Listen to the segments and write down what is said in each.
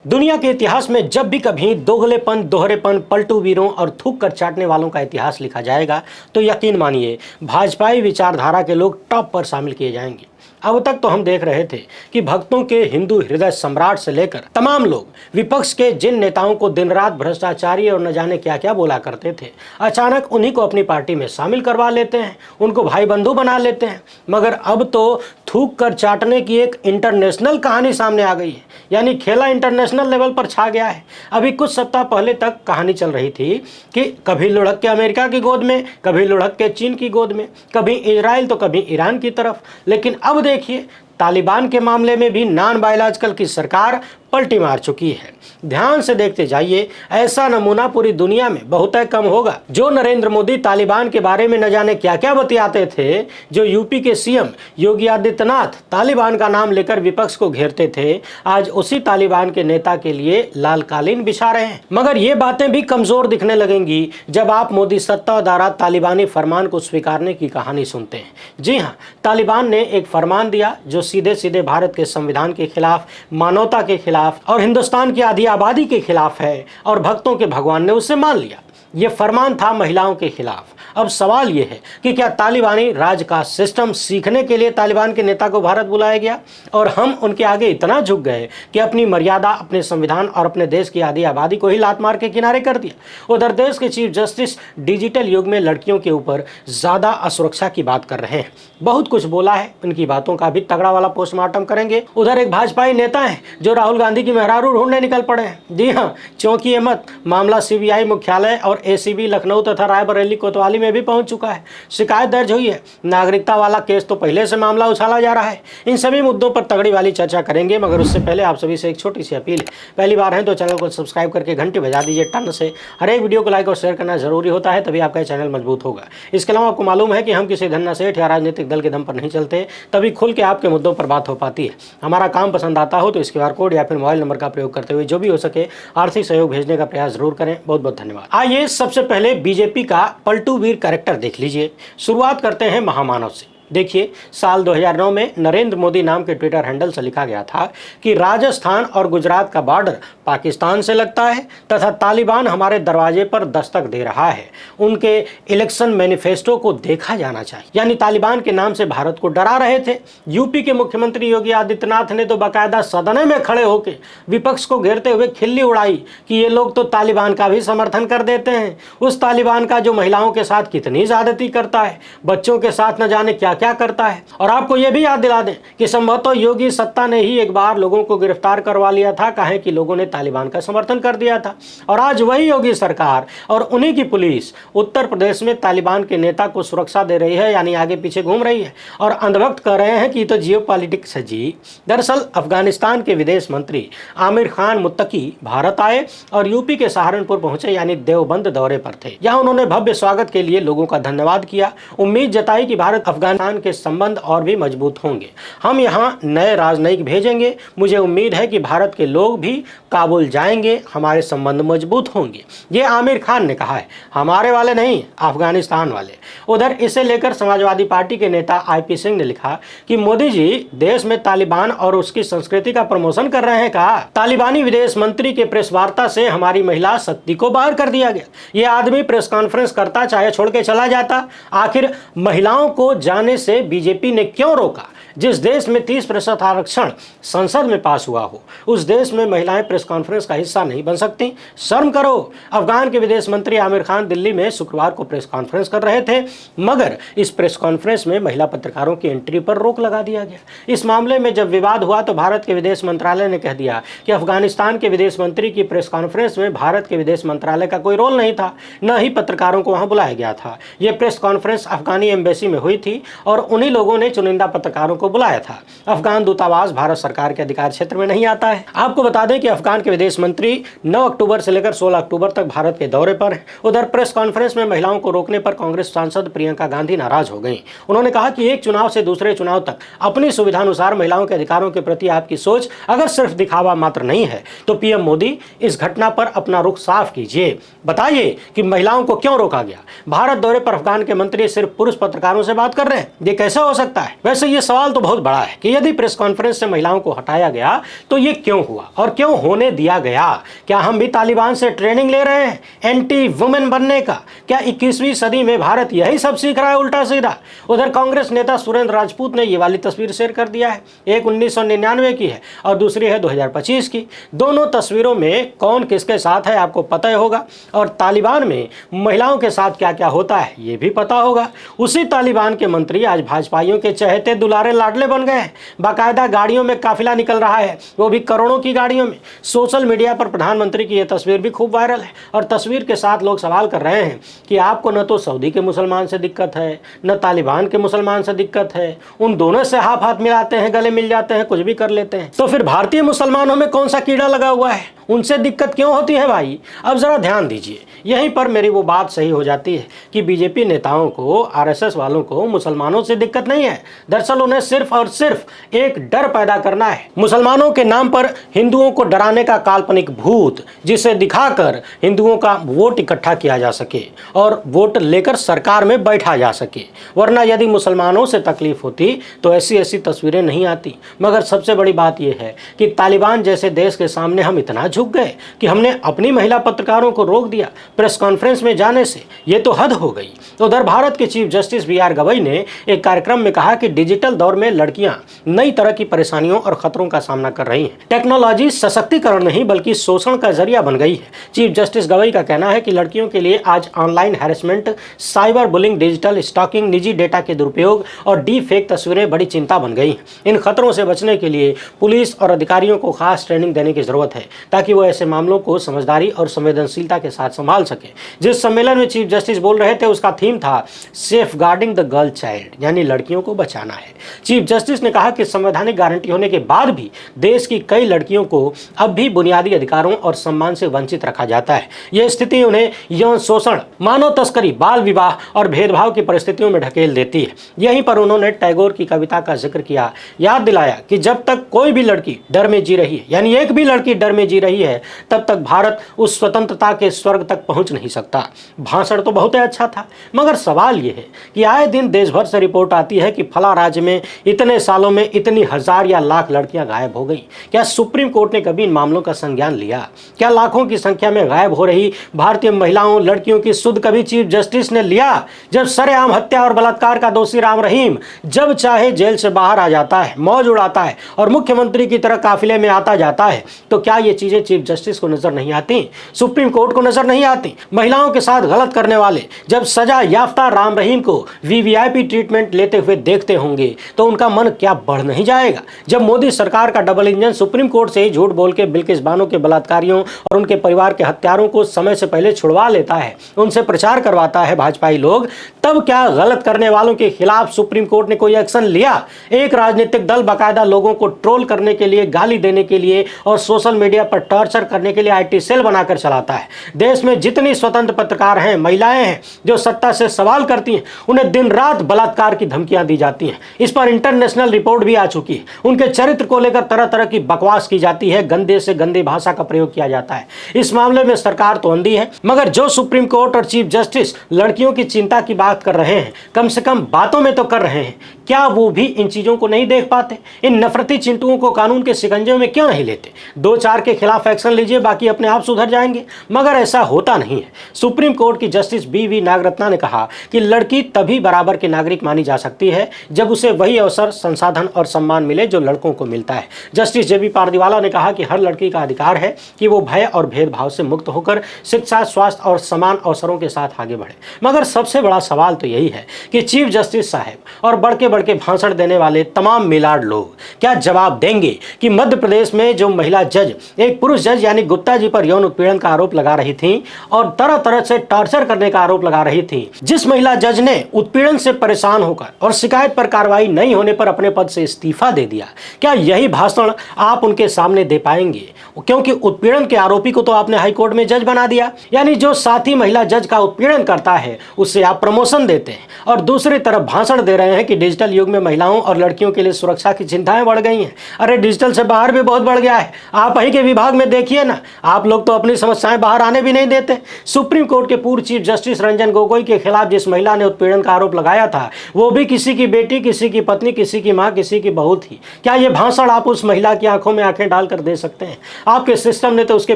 दुनिया के इतिहास में जब भी कभी दोगलेपन, दोहरेपन, पलटू वीरों और थूक कर चाटने वालों का इतिहास लिखा जाएगा तो यकीन मानिए भाजपाई विचारधारा के लोग टॉप पर शामिल किए जाएंगे। अब तक तो हम देख रहे थे कि भक्तों के हिंदू हृदय सम्राट से लेकर तमाम लोग विपक्ष के जिन नेताओं को दिन रात भ्रष्टाचारी और न जाने क्या क्या बोला करते थे, अचानक उन्हीं को अपनी पार्टी में शामिल करवा लेते हैं, उनको भाई बंधु बना लेते हैं। मगर अब तो थूक कर चाटने की एक इंटरनेशनल कहानी सामने आ गई है, यानी खेला इंटरनेशनल लेवल पर छा गया है। अभी कुछ सप्ताह पहले तक कहानी चल रही थी कि कभी लुढ़क के अमेरिका की गोद में, कभी लुढ़क के चीन की गोद में, कभी इजराइल तो कभी ईरान की तरफ। लेकिन अब देखिए तालिबान के मामले में भी नॉन बायोलॉजिकल की सरकार पलटी मार चुकी है। ध्यान से देखते जाइए, ऐसा नमूना पूरी दुनिया में बहुत कम होगा। जो नरेंद्र मोदी तालिबान के बारे में न जाने क्या क्या बतियाते थे, जो यूपी के सीएम योगी आदित्यनाथ तालिबान का नाम लेकर विपक्ष को घेरते थे, आज उसी तालिबान के नेता के लिए लाल कालीन बिछा रहे हैं। मगर ये बातें भी कमजोर दिखने लगेंगी जब आप मोदी सत्ता द्वारा तालिबानी फरमान को स्वीकारने की कहानी सुनते हैं। जी हाँ, तालिबान ने एक फरमान दिया जो सीधे सीधे भारत के संविधान के खिलाफ, मानवता के खिलाफ और हिंदुस्तान की आधी आबादी के खिलाफ है, और भक्तों के भगवान ने उसे मान लिया। यह फरमान था महिलाओं के खिलाफ। अब सवाल यह है कि क्या तालिबानी राज का सिस्टम सीखने के लिए तालिबान के नेता को भारत बुलाया गया और हम उनके आगे इतना झुक गए कि अपनी मर्यादा, अपने संविधान और अपने देश की आधी आबादी को ही लात मार के किनारे कर दिया। उधर देश के चीफ जस्टिस डिजिटल युग में लड़कियों के ऊपर ज्यादा असुरक्षा की बात कर रहे हैं। बहुत कुछ बोला है, उनकी बातों का भी तगड़ा वाला पोस्टमार्टम करेंगे। उधर एक भाजपाई नेता है जो राहुल गांधी की मेहरारू ढूंढने निकल पड़े हैं। जी हाँ, चौंकिए मत, मामला सीबीआई मुख्यालय और एसीबी लखनऊ तथा रायबरेली कोतवाली में भी पहुंच चुका है। शिकायत दर्ज हुई है। नागरिकता वाला केस तो पहले से मामला उछाला जा रहा है। इन सभी मुद्दों पर तगड़ी वाली चर्चा करेंगे, मगर उससे पहले आप सभी से एक छोटी सी अपील है। पहली बार है तो चैनल को सब्सक्राइब करके घंटी बजा दीजिए टन से। हर एक वीडियो को लाइक और शेयर करना जरूरी होता है, तभी आपका चैनल मजबूत होगा। इसके अलावा आपको मालूम है कि हम किसी धन्ना सेठ या राजनीतिक दल के दम पर नहीं चलते, तभी खुल के आपके मुद्दों पर बात हो पाती है। हमारा काम पसंद आता हो तो इस QR कोड या फिर मोबाइल नंबर का प्रयोग करते हुए जो भी हो सके आर्थिक सहयोग भेजने का प्रयास जरूर करें। बहुत बहुत धन्यवाद। आइए सबसे पहले बीजेपी का पलटू वीर कैरेक्टर देख लीजिए। शुरुआत करते हैं महामानव से। देखिए, साल 2009 में नरेंद्र मोदी नाम के ट्विटर हैंडल से लिखा गया था कि राजस्थान और गुजरात का बॉर्डर पाकिस्तान से लगता है तथा तालिबान हमारे दरवाजे पर दस्तक दे रहा है। उनके इलेक्शन मैनिफेस्टो को देखा जाना चाहिए। यानी तालिबान के नाम से भारत को डरा रहे थे। यूपी के मुख्यमंत्री योगी आदित्यनाथ ने तो बाकायदा सदन में खड़े होकर विपक्ष को घेरते हुए खिल्ली उड़ाई कि ये लोग तो तालिबान का भी समर्थन कर देते हैं। उस तालिबान का जो महिलाओं के साथ कितनी ज्यादती करता है, बच्चों के साथ न जाने क्या करता है। और आपको यह भी याद दिला दें कि संभवतः योगी सत्ता ने ही एक बार लोगों को गिरफ्तार करवा लिया था, काहे कि लोगों ने तालिबान का समर्थन कर दिया था। और आज वही योगी सरकार और उन्हीं की पुलिस उत्तर प्रदेश में तालिबान के नेता को सुरक्षा दे रही है, यानी आगे पीछे घूम रही है और अंधभक्त कह रहे हैं कि तो जियो पॉलिटिक्स है जी। दरअसल अफगानिस्तान के विदेश मंत्री आमिर खान मुत्तकी भारत आए और यूपी के सहारनपुर पहुंचे, यानी देवबंद दौरे पर थे। यहां उन्होंने भव्य स्वागत के लिए लोगों का धन्यवाद किया, उम्मीद जताई कि भारत अफगानिस्तान के संबंध और भी मजबूत होंगे। हम यहां नए राजनयिक भेजेंगे। मुझे उम्मीद है कि भारत के लोग भी काबुल जाएंगे, हमारे संबंध मजबूत होंगे। ये आमिर खान ने कहा है, हमारे वाले नहीं, अफगानिस्तान वाले। उधर इसे लेकर समाजवादी पार्टी के नेता IP सिंह ने लिखा कि मोदी जी देश में तालिबान और उसकी संस्कृति का प्रमोशन कर रहे हैं। कहा, तालिबानी विदेश मंत्री के प्रेस वार्ता से हमारी महिला शक्ति को बाहर कर दिया गया। ये आदमी प्रेस कॉन्फ्रेंस करता चाहे छोड़ के चला जाता। आखिर महिलाओं को जाने से बीजेपी ने क्यों रोका? जिस देश में 30% आरक्षण संसद में पास हुआ हो, उस देश में महिलाएं प्रेस कॉन्फ्रेंस का हिस्सा नहीं बन सकती? शर्म करो। अफगान के विदेश मंत्री आमिर खान दिल्ली में शुक्रवार को प्रेस कॉन्फ्रेंस कर रहे थे, मगर इस प्रेस कॉन्फ्रेंस में महिला पत्रकारों की एंट्री पर रोक लगा दिया गया। इस मामले में जब विवाद हुआ तो भारत के विदेश मंत्रालय ने कह दिया कि अफगानिस्तान के विदेश मंत्री की प्रेस कॉन्फ्रेंस में भारत के विदेश मंत्रालय का कोई रोल नहीं था, न ही पत्रकारों को वहां बुलाया गया था। यह प्रेस कॉन्फ्रेंस अफगानी एम्बेसी में हुई थी और उन्हीं लोगों ने चुनिंदा पत्रकारों को बुलाया था। अफगान दूतावास भारत सरकार के अधिकार क्षेत्र में नहीं आता है। आपको बता दें कि अफगान के विदेश मंत्री 9 अक्टूबर से लेकर 16 अक्टूबर तक भारत के दौरे पर हैं। उधर प्रेस कॉन्फ्रेंस में महिलाओं को रोकने पर कांग्रेस सांसद प्रियंका गांधी नाराज हो गईं। उन्होंने कहा कि एक चुनाव से दूसरे चुनाव तक अपनी सुविधानुसार महिलाओं के अधिकारों के प्रति आपकी सोच अगर सिर्फ दिखावा मात्र नहीं है तो पीएम मोदी इस घटना पर अपना रुख साफ कीजिए। बताइए कि महिलाओं को क्यों रोका गया? भारत दौरे पर अफगान के मंत्री सिर्फ पुरुष पत्रकारों से बात कर रहे हैं, ये कैसे हो सकता है? वैसे ये सवाल तो तो बहुत बड़ा है कि यदि प्रेस कॉन्फ्रेंस से महिलाओं को हटाया गया तो ये क्यों हुआ और क्यों होने दिया गया। क्या हम भी तालिबान से ट्रेनिंग ले रहे हैं एंटी वुमेन बनने का? क्या 21वीं सदी में भारत यही सब सीख रहा है उल्टा सीधा? उधर कांग्रेस नेता सुरेंद्र राजपूत ने ये वाली तस्वीर शेयर कर दिया है। एक 1999 की है और दूसरी है 2025 की। दोनों तस्वीरों में कौन किसके साथ है आपको पता ही होगा, और तालिबान में महिलाओं के साथ क्या क्या होता है ये भी पता होगा। उसी तालिबान के मंत्री आज भाजपाइयों के चहेते दुलारे लाडले बन गए हैं। बाकायदा गाड़ियों में काफिला निकल रहा है, वो भी करोड़ों की गाड़ियों में। सोशल मीडिया पर प्रधानमंत्री की यह तस्वीर भी खूब वायरल है और तस्वीर के साथ लोग सवाल कर रहे हैं कि आपको न तो सऊदी के मुसलमान से दिक्कत है न तालिबान के मुसलमान से दिक्कत है, उन दोनों से हाथ हाथ मिलाते हैं, गले मिल जाते हैं, कुछ भी कर लेते हैं, तो फिर भारतीय मुसलमानों में कौन सा कीड़ा लगा हुआ है? उनसे दिक्कत क्यों होती है भाई? अब जरा ध्यान दीजिए। यहीं पर मेरी वो बात सही हो जाती है कि बीजेपी नेताओं को, आरएसएस वालों को मुसलमानों से दिक्कत नहीं है। दरअसल उन्हें सिर्फ और सिर्फ एक डर पैदा करना है, मुसलमानों के नाम पर हिंदुओं को डराने का काल्पनिक भूत, जिसे दिखाकर हिंदुओं का वोट इकट्ठा किया जा सके और वोट लेकर सरकार में बैठा जा सके। वरना यदि मुसलमानों से तकलीफ होती तो ऐसी ऐसी तस्वीरें नहीं आती। मगर सबसे बड़ी बात यह है कि तालिबान जैसे देश के सामने हम इतना झुक गए कि हमने अपनी महिला पत्रकारों को रोक दिया प्रेस कॉन्फ्रेंस में जाने से। ये तो हद हो गई। उधर भारत के चीफ जस्टिस BR गवई ने एक कार्यक्रम में कहा कि डिजिटल दौर में लड़कियां नई तरह की परेशानियों और खतरों का सामना कर रही हैं। टेक्नोलॉजी सशक्तिकरण नहीं बल्कि शोषण का जरिया बन गई है। चीफ जस्टिस गवई का कहना है कि लड़कियों के लिए आज online harassment, cyber bullying, digital stalking, निजी डेटा के दुरुपयोग और डीप फेक तस्वीरें बड़ी चिंता बन गई हैं। इन खतरों से बचने के लिए पुलिस और अधिकारियों को खास ट्रेनिंग देने की जरूरत है ताकि वो ऐसे मामलों को समझदारी और संवेदनशीलता के साथ संभाल सके। जिस सम्मेलन में चीफ जस्टिस बोल रहे थे उसका थीम था safeguarding the girl child, यानी लड़कियों को बचाना है। चीफ जस्टिस ने कहा कि संवैधानिक गारंटी होने के बाद भी देश की कई लड़कियों को अब भी बुनियादी अधिकारों और सम्मान से वंचित रखा जाता है। यह स्थिति उन्हें यौन शोषण, मानव तस्करी, बाल विवाह और भेदभाव की परिस्थितियों में ढकेल देती है। यहीं पर उन्होंने टैगोर की कविता का जिक्र किया, याद दिलाया कि जब तक कोई भी लड़की डर में जी रही है, यानी एक भी लड़की डर में जी रही है, तब तक भारत उस स्वतंत्रता के स्वर्ग तक पहुंच नहीं सकता। भाषण तो बहुत अच्छा था, मगर सवाल यह है कि आए दिन देश भर से रिपोर्ट आती है कि फला राज्य में इतने सालों में इतनी हजार या लाख लड़कियां गायब हो गई। क्या सुप्रीम कोर्ट ने कभी इन मामलों का संज्ञान लिया? क्या लाखों की संख्या में गायब हो रही भारतीय महिलाओं, लड़कियों की सुध कभी चीफ जस्टिस ने लिया? जब सरेआम हत्या और बलात्कार का दोषी राम रहीम जब चाहे जेल से बाहर आ जाता है, मौज उड़ाता है और मुख्यमंत्री की तरह काफिले में आता जाता है, तो क्या ये चीजें चीफ जस्टिस को नजर नहीं आती? सुप्रीम कोर्ट को नजर नहीं आती? महिलाओं के साथ गलत करने वाले जब सजा याफ्ता राम रहीम को वीवीआईपी ट्रीटमेंट लेते हुए देखते होंगे तो उनका मन क्या बढ़ नहीं जाएगा? जब मोदी सरकार का डबल इंजन सुप्रीम कोर्ट से ही झूठ बोल के बिल्किस बानो के बलात्कारियों और उनके परिवार के हत्यारों को समय से पहले छुड़वा लेता है, उनसे प्रचार करवाता है भाजपाई लोग, तब क्या गलत करने वालों के खिलाफ सुप्रीम कोर्ट ने कोई एक्शन लिया? एक राजनीतिक दल बाकायदा लोगों को ट्रोल करने के लिए, गाली देने के लिए और सोशल मीडिया पर टॉर्चर करने के लिए IT सेल बनाकर चलाता है। देश में जितनी स्वतंत्र पत्रकार हैं, महिलाएं हैं जो सत्ता से सवाल करती हैं, उन्हें दिन रात बलात्कार की धमकियां दी जाती हैं। इस पर इंटरनेशनल रिपोर्ट भी आ चुकी है। उनके चरित्र को लेकर तरह तरह की बकवास की जाती है, गंदे से गंदी भाषा का प्रयोग किया जाता है। इस मामले में सरकार तो अंधी है, मगर जो सुप्रीम कोर्ट और चीफ जस्टिस लड़कियों की चिंता की बात कर रहे हैं, कम से कम बातों में तो कर रहे हैं, क्या वो भी इन चीजों को नहीं देख पाते? इन नफरती चिंटुओं को कानून के शिकंजे में क्यों नहीं लेते? 2-4 के खिलाफ एक्शन लीजिए, बाकी अपने आप सुधर जाएंगे। मगर ऐसा होता नहीं है। सुप्रीम कोर्ट की जस्टिस BV नागरत्ना ने कहा कि लड़की तभी बराबर के नागरिक मानी जा सकती है जब उसे वही अवसर, संसाधन और सम्मान मिले जो लड़कों को मिलता है। जस्टिस JB पारदीवाला ने कहा कि हर लड़की का अधिकार है कि वो भय और भेदभाव से मुक्त होकर शिक्षा, स्वास्थ्य और समान अवसरों के साथ आगे बढ़े। मगर सबसे बड़ा सवाल तो यही है कि चीफ जस्टिस साहब और बढ़ के भाषण देने वाले तमाम मिलाड लोग क्या जवाब देंगे कि मध्य प्रदेश में जो महिला जज एक पुरुष जज यानी गुप्ता जी पर यौन उत्पीड़न का आरोप लगा रही थी और तरह तरह से टॉर्चर करने का आरोप लगा रही थी, जिस महिला जज ने उत्पीड़न से परेशान होकर और शिकायत पर कार्रवाई नहीं होने पर अपने पद से इस्तीफा दे दिया, क्या यही भाषण आप उनके सामने दे पाएंगे? क्योंकि उत्पीड़न के आरोपी को तो आपने हाईकोर्ट में जज बना दिया, यानी जो साथी महिला जज का उत्पीड़न करता है उससे आप प्रमोशन देते हैं और दूसरी तरफ भाषण दे रहे हैं कि डिजिटल युग में महिलाओं और लड़कियों के लिए सुरक्षा की चिंताएं बढ़ गई हैं। अरे डिजिटल से बाहर भी बहुत बढ़ गया है। आप ही के विभाग में देखिए ना, आप लोग तो अपनी समस्याएं बाहर आने भी नहीं देते। सुप्रीम कोर्ट के पूर्व चीफ जस्टिस रंजन गोगोई के खिलाफ जिस महिला ने उत्पीड़न का आरोप लगाया था, वो भी किसी की बेटी, किसी की पत्नी, किसी की मां, किसी की बहू थी। क्या ये भाषण आप उस महिला की आंखों में आंखें डालकर दे सकते हैं? आपके सिस्टम ने तो उसके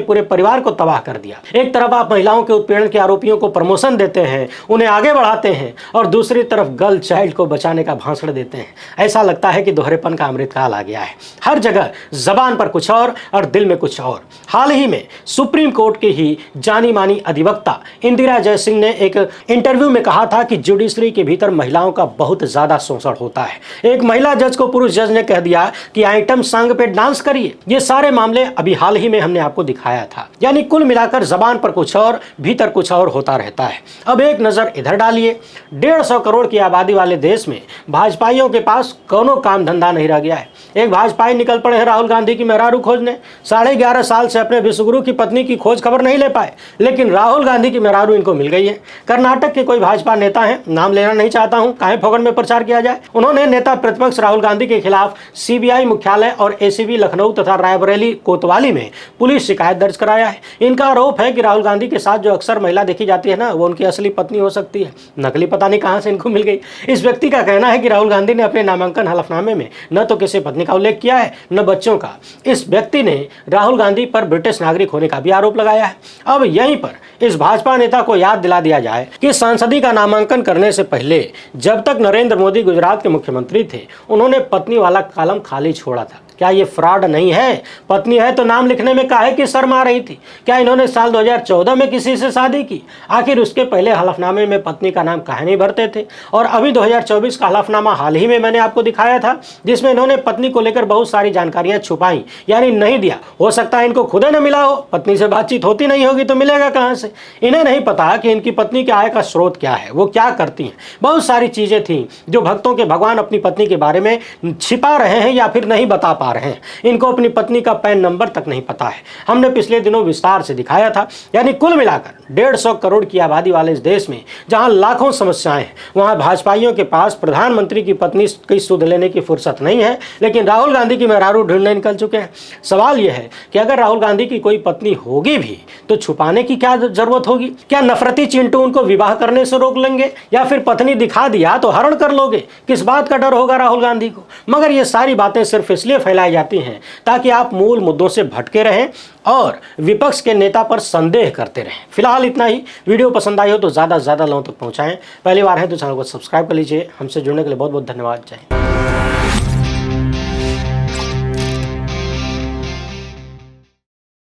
पूरे परिवार को तबाह कर दिया। एक तरफ आप महिलाओं के उत्पीड़न के आरोपियों को प्रमोशन देते हैं, उन्हें आगे बढ़ाते हैं, और दूसरी तरफ गर्ल चाइल्ड को बचाने का भाषण देते हैं। ऐसा लगता है कि दोहरेपन का अमृतकाल आ गया है। हर जगह जबान पर कुछ और दिल में कुछ और। हाल ही में सुप्रीम कोर्ट की ही जानी मानी अधिवक्ता इंदिरा जयसिंह ने एक इंटरव्यू में कहा था कि जुडिशरी के भीतर महिलाओं का बहुत ज्यादा शोषण होता है। एक महिला जज को पुरुष जज ने कह दिया कि आइटम सॉन्ग पे डांस करिए। ये सारे मामले अभी हाल ही में हमने आपको दिखाया था। यानी कुल मिलाकर जबान पर कुछ और, भीतर कुछ और होता रहता है। अब एक नजर इधर डालिए। 150 करोड़ की आबादी वाले देश में भाजपाइयों के पास कोनो काम धंधा नहीं रह गया है। एक भाजपाई निकल पड़े हैं राहुल गांधी की मेहरारू खोजने। 11.5 साल से अपने विश्वगुरु की पत्नी की खोज खबर नहीं ले पाए, लेकिन राहुल गांधी की मेहरारू इनको मिल गई है। कर्नाटक के कोई भाजपा नेता हैं, नाम लेना नहीं चाहता हूं, काहे फोगन में प्रचार किया जाए। उन्होंने नेता प्रतिपक्ष राहुल गांधी के खिलाफ सीबीआई मुख्यालय और एसीबी लखनऊ तथा रायबरेली कोतवाली में पुलिस शिकायत दर्ज कराया है। इनका आरोप है कि राहुल गांधी के साथ जो अक्सर महिला देखी जाती है ना, वो उनकी असली पत्नी हो सकती है। नकली पता नहीं कहां से इनको मिल गई। इस व्यक्ति का कहना है कि राहुल गांधी ने अपने नामांकन हलफनामे में न तो किसी पत्नी का उल्लेख किया है, न बच्चों का। इस व्यक्ति ने राहुल गांधी पर ब्रिटिश नागरिक होने का भी आरोप लगाया है। अब यहीं पर इस भाजपा नेता को याद दिला दिया जाए कि सांसदी का नामांकन करने से पहले जब तक नरेंद्र मोदी गुजरात के मुख्यमंत्री थे, उन्होंने पत्नी वाला कॉलम खाली छोड़ा था। क्या ये फ्रॉड नहीं है? पत्नी है तो नाम लिखने में काहे की शर्म आ रही थी? क्या इन्होंने साल 2014 में किसी से शादी की? आखिर उसके पहले हलफनामे में पत्नी का नाम काहे नहीं भरते थे? और अभी 2024 का हलफनामा हाल ही में मैंने आपको दिखाया था, जिसमें इन्होंने पत्नी को लेकर बहुत सारी जानकारियां छुपाई, यानी नहीं दिया। हो सकता है इनको खुद न मिला हो, पत्नी से बातचीत होती नहीं होगी तो मिलेगा कहाँ से? इन्हें नहीं पता कि इनकी पत्नी के आय का स्रोत क्या है, वो क्या करती हैं। बहुत सारी चीजें थी जो भक्तों के भगवान अपनी पत्नी के बारे में छिपा रहे हैं या फिर नहीं बता पा रहे हैं। इनको अपनी पत्नी का पैन नंबर तक नहीं पता है। हमने पिछले दिनों विस्तार से दिखाया था। यानी कुल मिलाकर 150 करोड़ की आबादी वाले इस देश में जहां लाखों समस्याएं हैं, वहां भाजपाइयों के पास प्रधानमंत्री की पत्नी की सुध लेने की फुर्सत नहीं है, लेकिन राहुल गांधी की मेहरारू ढूंढने निकल चुके हैं। सवाल यह है कि अगर राहुल गांधी की कोई पत्नी होगी भी तो छुपाने की क्या जरूरत होगी? क्या नफरती चिंटू उनको विवाह करने से रोक लेंगे, या फिर पत्नी दिखा दिया तो हरण कर लोगे? किस बात का डर होगा राहुल गांधी को? मगर ये सारी बातें सिर्फ इसलिए फैलाई जाती हैं ताकि आप मूल मुद्दों से भटके रहें और विपक्ष के नेता पर संदेह करते रहें। फिलहाल इतना ही। वीडियो पसंद आई हो तो ज़्यादा से ज़्यादा लोगों तक पहुंचाएं। पहली बार है तो चैनल को सब्सक्राइब कर लीजिए। हमसे जुड़ने के लिए बहुत बहुत धन्यवाद। जय हिंद।